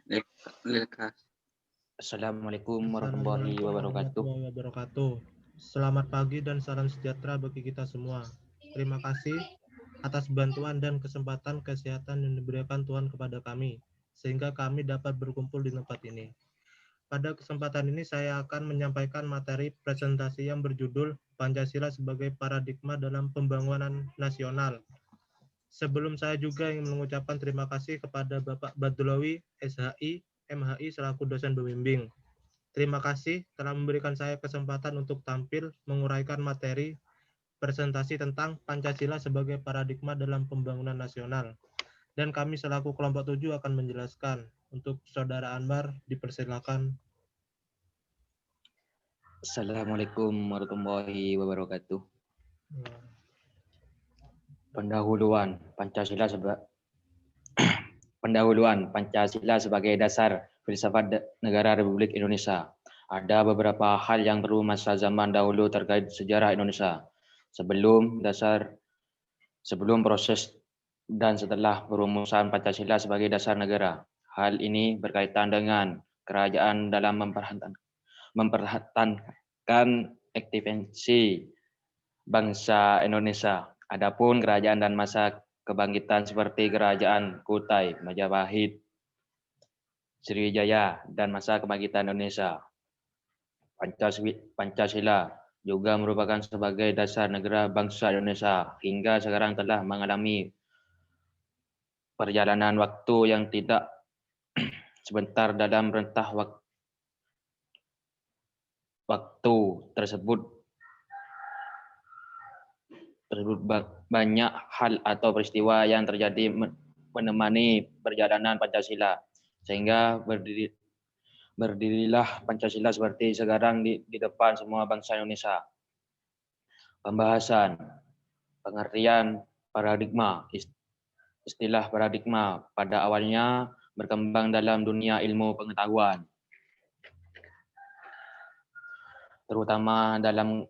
Assalamualaikum warahmatullahi Assalamualaikum wabarakatuh. warahmatullahi wabarakatuh. Selamat pagi dan salam sejahtera bagi kita semua. Terima kasih atas bantuan dan kesempatan kesehatan yang diberikan Tuhan kepada kami, sehingga kami dapat berkumpul di tempat ini. Pada kesempatan ini saya akan menyampaikan materi presentasi yang berjudul Pancasila sebagai Paradigma dalam Pembangunan Nasional. Sebelum saya juga ingin mengucapkan terima kasih kepada Bapak Badulawi, SHI, MHI selaku dosen pembimbing. Terima kasih telah memberikan saya kesempatan untuk tampil menguraikan materi presentasi tentang Pancasila sebagai paradigma dalam pembangunan nasional. Dan kami selaku kelompok 7 akan menjelaskan. Untuk Saudara Anwar, dipersilakan. Assalamualaikum warahmatullahi wabarakatuh. Pendahuluan Pancasila sebagai dasar filsafat negara Republik Indonesia. Ada beberapa hal yang perlu masa zaman dahulu terkait sejarah Indonesia. Sebelum proses dan setelah perumusan Pancasila sebagai dasar negara. Hal ini berkaitan dengan kerajaan dalam mempertahankan eksistensi bangsa Indonesia. Adapun kerajaan dan masa kebangkitan seperti kerajaan Kutai, Majapahit, Sriwijaya, dan masa kebangkitan Indonesia. Pancasila juga merupakan sebagai dasar negara bangsa Indonesia hingga sekarang telah mengalami perjalanan waktu yang tidak sebentar. Dalam rentang waktu tersebut banyak hal atau peristiwa yang terjadi menemani perjalanan Pancasila sehingga berdirilah Pancasila seperti sekarang di depan semua bangsa Indonesia. Pembahasan pengertian paradigma. Istilah paradigma pada awalnya berkembang dalam dunia ilmu pengetahuan, terutama dalam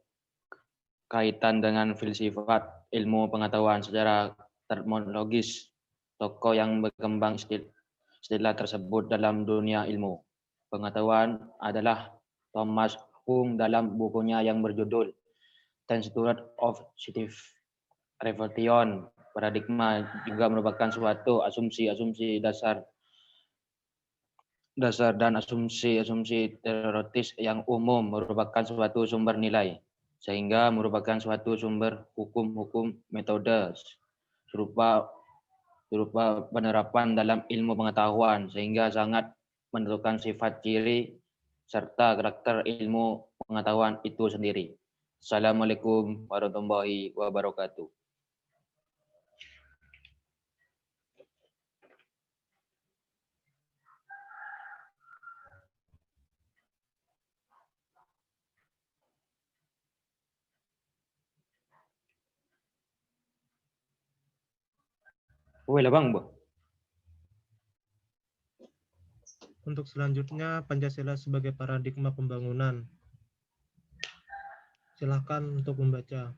kaitan dengan filsafat ilmu pengetahuan secara terminologis. Tokoh yang berkembang istilah tersebut dalam dunia ilmu pengetahuan adalah Thomas Kuhn dalam bukunya yang berjudul Theory of Scientific Revolution. Paradigma juga merupakan suatu asumsi dasar dan asumsi teoritis yang umum merupakan suatu sumber nilai, sehingga merupakan suatu sumber hukum metode serupa penerapan dalam ilmu pengetahuan, sehingga sangat menentukan sifat ciri serta karakter ilmu pengetahuan itu sendiri. Assalamualaikum warahmatullahi wabarakatuh. Untuk selanjutnya, Pancasila sebagai paradigma pembangunan. Silakan untuk membaca.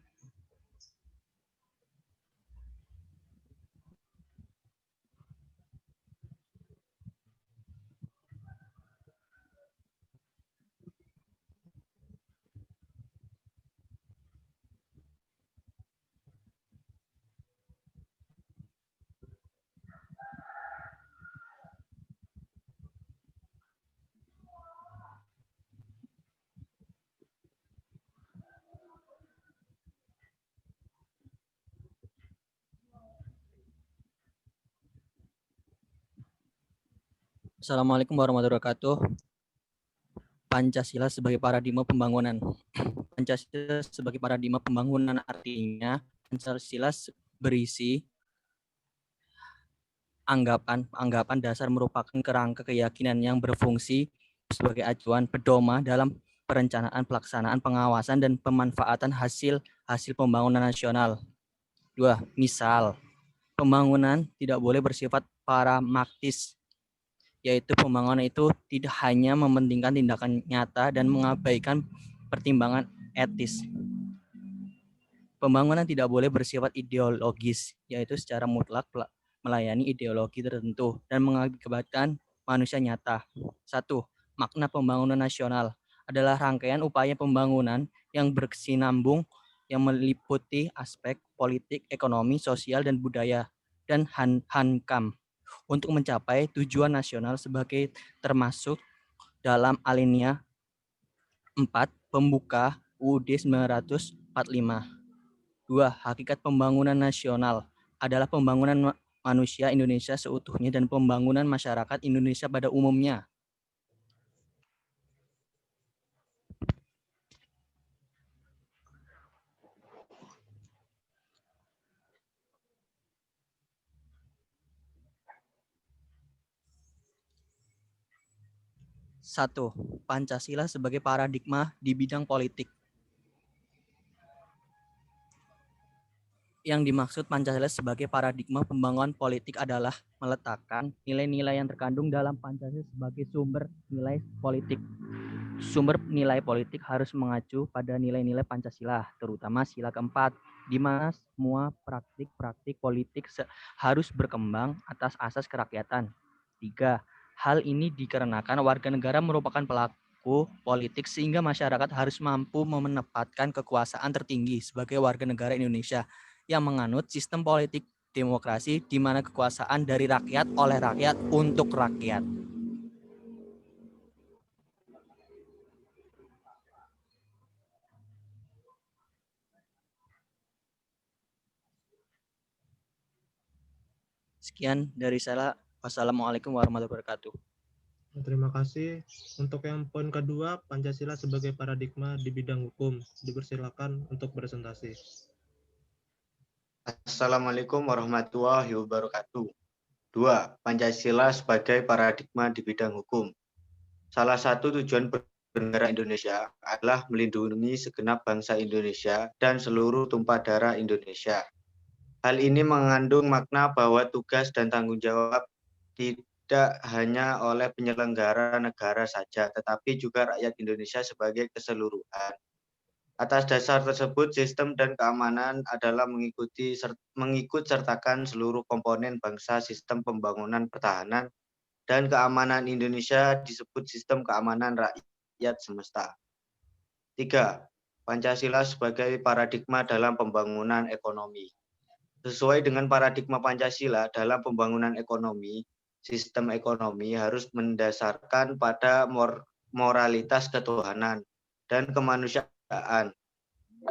Assalamualaikum warahmatullahi wabarakatuh. Pancasila sebagai paradigma pembangunan. Pancasila sebagai paradigma pembangunan artinya Pancasila berisi anggapan dasar merupakan kerangka keyakinan yang berfungsi sebagai acuan pedoman dalam perencanaan, pelaksanaan, pengawasan, dan pemanfaatan hasil pembangunan nasional. 2. Misal, pembangunan tidak boleh bersifat pragmatis, yaitu pembangunan itu tidak hanya mementingkan tindakan nyata dan mengabaikan pertimbangan etis. Pembangunan tidak boleh bersifat ideologis, yaitu secara mutlak melayani ideologi tertentu dan mengakibatkan manusia nyata. 1. Makna pembangunan nasional adalah rangkaian upaya pembangunan yang berkesinambung yang meliputi aspek politik, ekonomi, sosial, dan budaya, dan hankam untuk mencapai tujuan nasional sebagai termasuk dalam alinea 4 pembuka UUD 1945. 2. Hakikat pembangunan nasional adalah pembangunan manusia Indonesia seutuhnya dan pembangunan masyarakat Indonesia pada umumnya. Satu, Pancasila sebagai paradigma di bidang politik. Yang dimaksud Pancasila sebagai paradigma pembangunan politik adalah meletakkan nilai-nilai yang terkandung dalam Pancasila sebagai sumber nilai politik. Sumber nilai politik harus mengacu pada nilai-nilai Pancasila, terutama sila keempat, di mana semua praktik-praktik politik harus berkembang atas asas kerakyatan. 3. Hal ini dikarenakan warga negara merupakan pelaku politik sehingga masyarakat harus mampu menempatkan kekuasaan tertinggi sebagai warga negara Indonesia yang menganut sistem politik demokrasi di mana kekuasaan dari rakyat oleh rakyat untuk rakyat. Sekian dari saya. Wassalamualaikum warahmatullahi wabarakatuh. Terima kasih. Untuk yang poin kedua, Pancasila sebagai paradigma di bidang hukum. Dipersilakan untuk presentasi. Assalamualaikum warahmatullahi wabarakatuh. 2. Pancasila sebagai paradigma di bidang hukum. Salah satu tujuan bernegara Indonesia adalah melindungi segenap bangsa Indonesia dan seluruh tumpah darah Indonesia. Hal ini mengandung makna bahwa tugas dan tanggung jawab tidak hanya oleh penyelenggara negara saja, tetapi juga rakyat Indonesia sebagai keseluruhan. Atas dasar tersebut, sistem dan keamanan adalah mengikut sertakan seluruh komponen bangsa. Sistem pembangunan pertahanan dan keamanan Indonesia disebut sistem keamanan rakyat semesta. 3. Pancasila sebagai paradigma dalam pembangunan ekonomi. Sesuai dengan paradigma Pancasila dalam pembangunan ekonomi, sistem ekonomi harus mendasarkan pada moralitas ketuhanan dan kemanusiaan.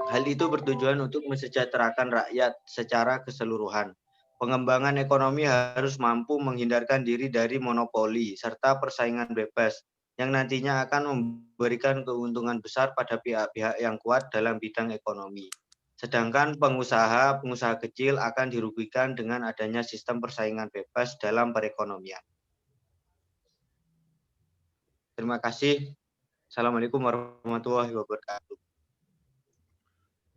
Hal itu bertujuan untuk mensejahterakan rakyat secara keseluruhan. Pengembangan ekonomi harus mampu menghindarkan diri dari monopoli serta persaingan bebas yang nantinya akan memberikan keuntungan besar pada pihak-pihak yang kuat dalam bidang ekonomi. Sedangkan pengusaha kecil akan dirugikan dengan adanya sistem persaingan bebas dalam perekonomian. Terima kasih. Assalamualaikum warahmatullahi wabarakatuh.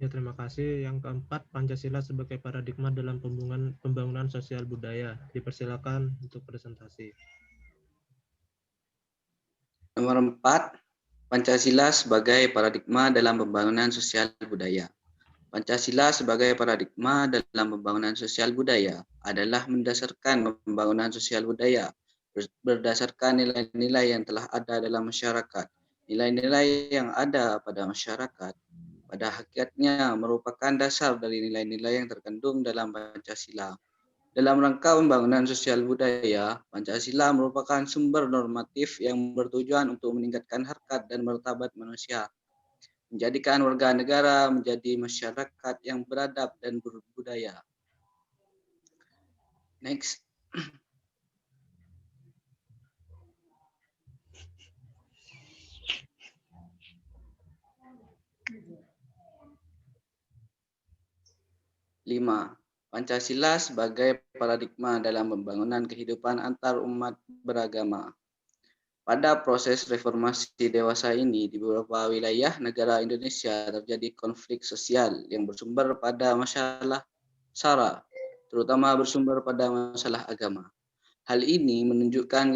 Ya, terima kasih. Yang keempat, Pancasila sebagai paradigma dalam pembangunan sosial budaya. Dipersilakan untuk presentasi. Nomor 4, Pancasila sebagai paradigma dalam pembangunan sosial budaya. Pancasila sebagai paradigma dalam pembangunan sosial budaya adalah mendasarkan pembangunan sosial budaya berdasarkan nilai-nilai yang telah ada dalam masyarakat. Nilai-nilai yang ada pada masyarakat pada hakikatnya merupakan dasar dari nilai-nilai yang terkandung dalam Pancasila. Dalam rangka pembangunan sosial budaya, Pancasila merupakan sumber normatif yang bertujuan untuk meningkatkan harkat dan martabat manusia, menjadikan warga negara menjadi masyarakat yang beradab dan berbudaya. Next. Lima, Pancasila sebagai paradigma dalam pembangunan kehidupan antar umat beragama. Pada proses reformasi dewasa ini, di beberapa wilayah negara Indonesia terjadi konflik sosial yang bersumber pada masalah SARA, terutama bersumber pada masalah agama. Hal ini menunjukkan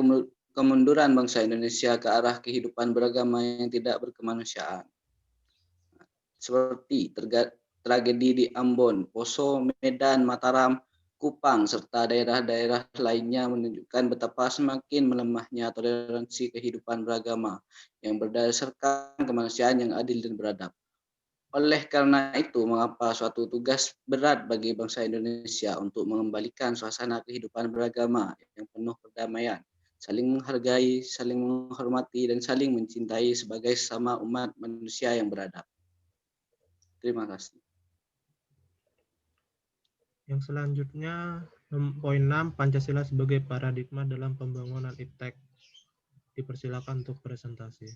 kemunduran bangsa Indonesia ke arah kehidupan beragama yang tidak berkemanusiaan. Seperti tragedi di Ambon, Poso, Medan, Mataram, Kupang, serta daerah-daerah lainnya menunjukkan betapa semakin melemahnya toleransi kehidupan beragama yang berdasarkan kemanusiaan yang adil dan beradab. Oleh karena itu, mengapa suatu tugas berat bagi bangsa Indonesia untuk mengembalikan suasana kehidupan beragama yang penuh perdamaian, saling menghargai, saling menghormati, dan saling mencintai sebagai sesama umat manusia yang beradab. Terima kasih. Yang selanjutnya, poin 6, Pancasila sebagai paradigma dalam pembangunan IPTEK. Dipersilakan untuk presentasi.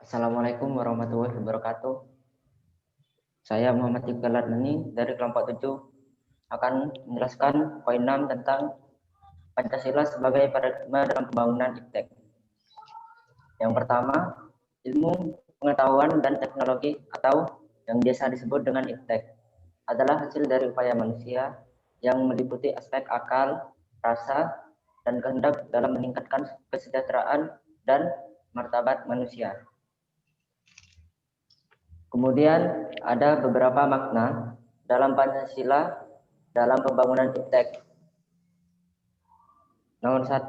Assalamualaikum warahmatullahi wabarakatuh. Saya Muhammad Iqbal Adnani dari kelompok 7 akan menjelaskan poin 6 tentang Pancasila sebagai paradigma dalam pembangunan IPTEK. Yang pertama, ilmu pengetahuan dan teknologi atau yang biasa disebut dengan IPTEK adalah hasil dari upaya manusia yang meliputi aspek akal, rasa, dan kehendak dalam meningkatkan kesejahteraan dan martabat manusia. Kemudian ada beberapa makna dalam Pancasila dalam pembangunan IPTEK. Nomor 1,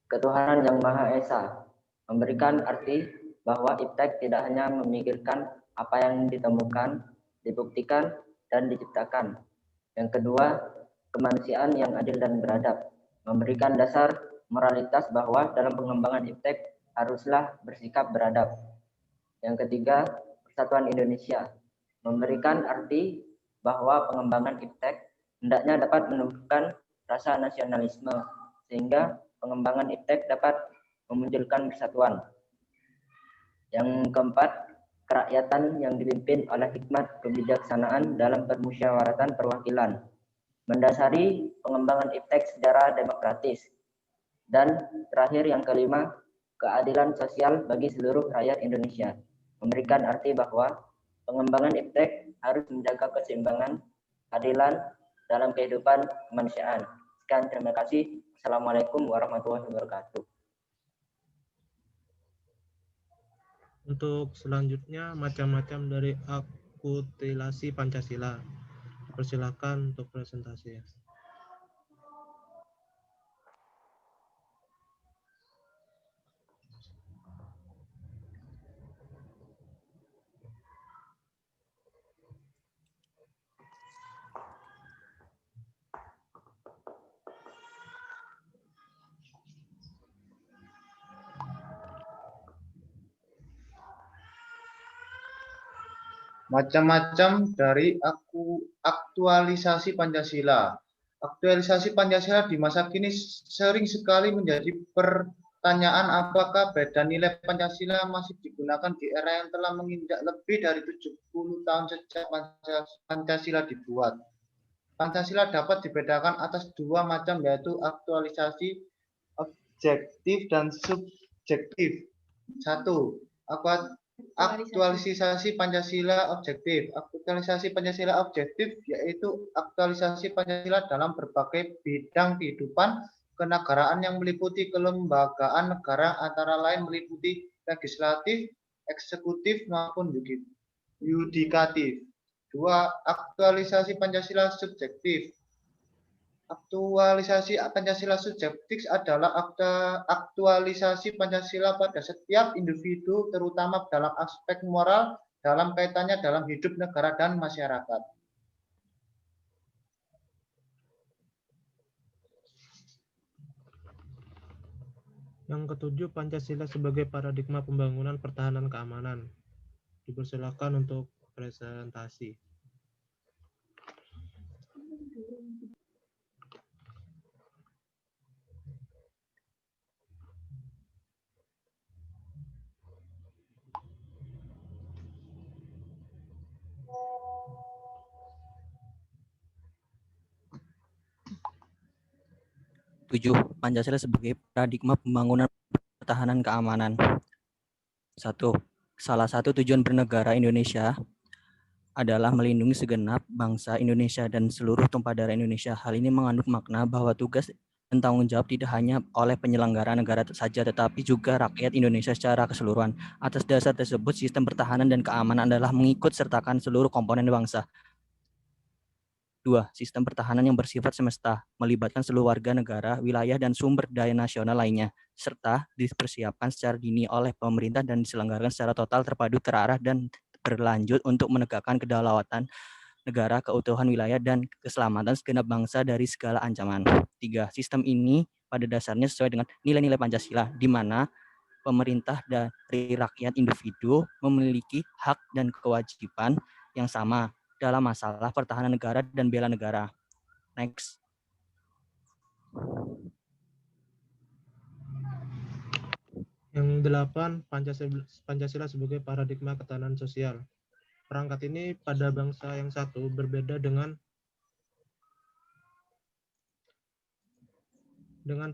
ketuhanan yang Maha Esa, memberikan arti bahwa IPTEK tidak hanya memikirkan apa yang ditemukan, dibuktikan, dan diciptakan. Yang kedua, kemanusiaan yang adil dan beradab, memberikan dasar moralitas bahwa dalam pengembangan IPTEK haruslah bersikap beradab. Yang ketiga, Persatuan Indonesia, memberikan arti bahwa pengembangan IPTEK hendaknya dapat menumbuhkan rasa nasionalisme, sehingga pengembangan IPTEK dapat memunculkan persatuan. Yang keempat, kerakyatan yang dipimpin oleh hikmat kebijaksanaan dalam permusyawaratan perwakilan, mendasari pengembangan IPTEK secara demokratis. Dan terakhir yang kelima, keadilan sosial bagi seluruh rakyat Indonesia, memberikan arti bahwa pengembangan IPTEK harus menjaga keseimbangan, keadilan dalam kehidupan kemanusiaan. Sekian, terima kasih. Assalamualaikum warahmatullahi wabarakatuh. Untuk selanjutnya, macam-macam dari akulturasi Pancasila. Persilakan untuk presentasi. Macam-macam dari aktualisasi Pancasila. Aktualisasi Pancasila di masa kini sering sekali menjadi pertanyaan apakah beda nilai Pancasila masih digunakan di era yang telah menginjak lebih dari 70 tahun sejak Pancasila dibuat. Pancasila dapat dibedakan atas dua macam, yaitu aktualisasi objektif dan subjektif. 1. Aktualisasi Pancasila objektif. Aktualisasi Pancasila objektif yaitu aktualisasi Pancasila dalam berbagai bidang kehidupan kenegaraan yang meliputi kelembagaan negara, antara lain meliputi legislatif, eksekutif maupun yudikatif. 2. Aktualisasi Pancasila subjektif. Aktualisasi Pancasila subjektif adalah aktualisasi Pancasila pada setiap individu, terutama dalam aspek moral dalam kaitannya dalam hidup negara dan masyarakat. Yang ketujuh, Pancasila sebagai paradigma pembangunan pertahanan keamanan. Dipersilakan untuk presentasi. Pancasila sebagai paradigma pembangunan pertahanan keamanan. 1. Salah satu tujuan bernegara Indonesia adalah melindungi segenap bangsa Indonesia dan seluruh tumpah darah Indonesia. Hal ini mengandung makna bahwa tugas dan tanggung jawab tidak hanya oleh penyelenggara negara saja, tetapi juga rakyat Indonesia secara keseluruhan. Atas dasar tersebut, sistem pertahanan dan keamanan adalah mengikut sertakan seluruh komponen bangsa. 2. Sistem pertahanan yang bersifat semesta, melibatkan seluruh warga negara, wilayah, dan sumber daya nasional lainnya, serta dipersiapkan secara dini oleh pemerintah dan diselenggarakan secara total, terpadu, terarah, dan berlanjut untuk menegakkan kedaulatan negara, keutuhan wilayah, dan keselamatan segenap bangsa dari segala ancaman. 3. Sistem ini pada dasarnya sesuai dengan nilai-nilai Pancasila, di mana pemerintah dari rakyat individu memiliki hak dan kewajiban yang sama dalam masalah pertahanan negara dan bela negara. Next. Yang 8, Pancasila sebagai paradigma ketahanan sosial. Perangkat ini pada bangsa yang satu berbeda dengan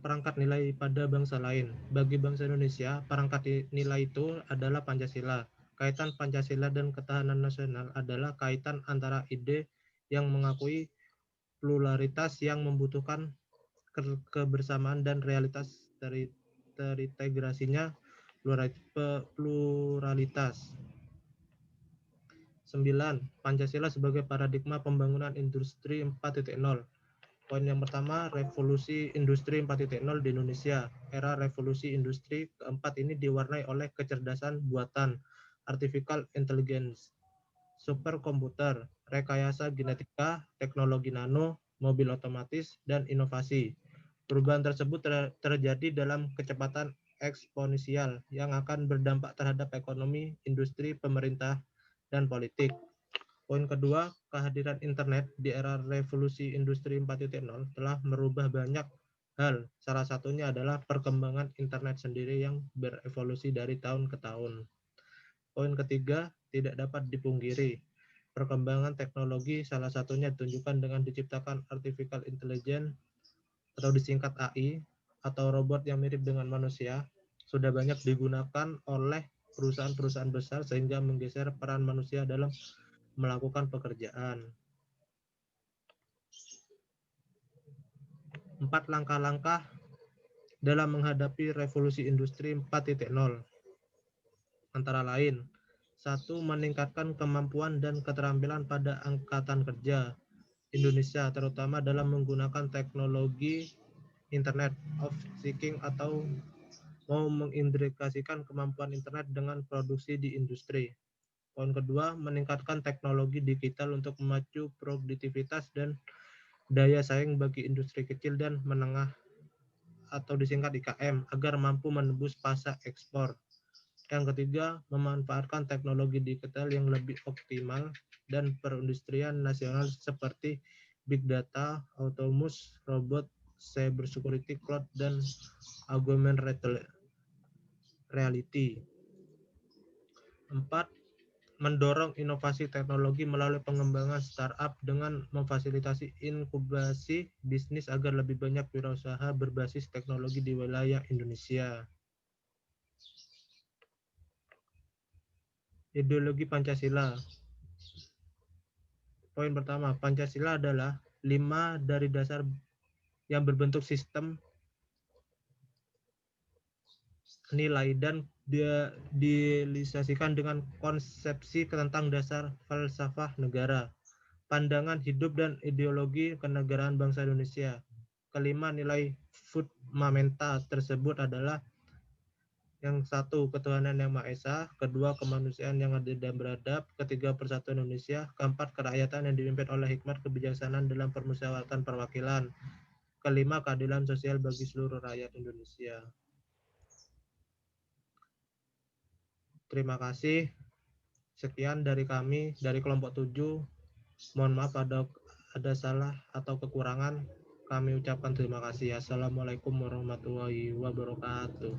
perangkat nilai pada bangsa lain. Bagi bangsa Indonesia, perangkat nilai itu adalah Pancasila. Kaitan Pancasila dan ketahanan nasional adalah kaitan antara ide yang mengakui pluralitas yang membutuhkan kebersamaan dan realitas terintegrasinya pluralitas. 9. Pancasila sebagai paradigma pembangunan industri 4.0. Poin yang pertama, revolusi industri 4.0 di Indonesia. Era revolusi industri keempat ini diwarnai oleh kecerdasan buatan, artificial intelligence, superkomputer, rekayasa genetika, teknologi nano, mobil otomatis, dan inovasi. Perubahan tersebut terjadi dalam kecepatan eksponensial yang akan berdampak terhadap ekonomi, industri, pemerintah, dan politik. Poin kedua, kehadiran internet di era revolusi industri 4.0 telah merubah banyak hal. Salah satunya adalah perkembangan internet sendiri yang berevolusi dari tahun ke tahun. Poin ketiga, tidak dapat dipungkiri. Perkembangan teknologi salah satunya ditunjukkan dengan diciptakan artificial intelligence atau disingkat AI atau robot yang mirip dengan manusia sudah banyak digunakan oleh perusahaan-perusahaan besar sehingga menggeser peran manusia dalam melakukan pekerjaan. 4 langkah-langkah dalam menghadapi revolusi industri 4.0. Antara lain, 1. Meningkatkan kemampuan dan keterampilan pada angkatan kerja Indonesia, terutama dalam menggunakan teknologi Internet of Things atau mau mengintegrasikan kemampuan internet dengan produksi di industri. Poin kedua, meningkatkan teknologi digital untuk memacu produktivitas dan daya saing bagi industri kecil dan menengah atau disingkat IKM agar mampu menembus pasar ekspor. Yang ketiga, memanfaatkan teknologi digital yang lebih optimal dan perindustrian nasional seperti big data, autonomous, robot, cybersecurity, cloud, dan augmented reality. 4. Mendorong inovasi teknologi melalui pengembangan startup dengan memfasilitasi inkubasi bisnis agar lebih banyak wirausaha berbasis teknologi di wilayah Indonesia. Ideologi Pancasila. Poin pertama, Pancasila adalah 5 dari dasar yang berbentuk sistem nilai dan dia direalisasikan dengan konsepsi tentang dasar falsafah negara, pandangan hidup dan ideologi kenegaraan bangsa Indonesia. Kelima, nilai fundamental tersebut adalah yang 1. Ketuhanan yang Maha Esa, kedua, kemanusiaan yang adil dan beradab, ketiga, persatuan Indonesia, keempat, kerakyatan yang dipimpin oleh hikmat kebijaksanaan dalam permusyawaratan perwakilan, kelima, keadilan sosial bagi seluruh rakyat Indonesia. Terima kasih. Sekian dari kami, dari kelompok 7. Mohon maaf ada salah atau kekurangan. Kami ucapkan terima kasih. Assalamualaikum warahmatullahi wabarakatuh.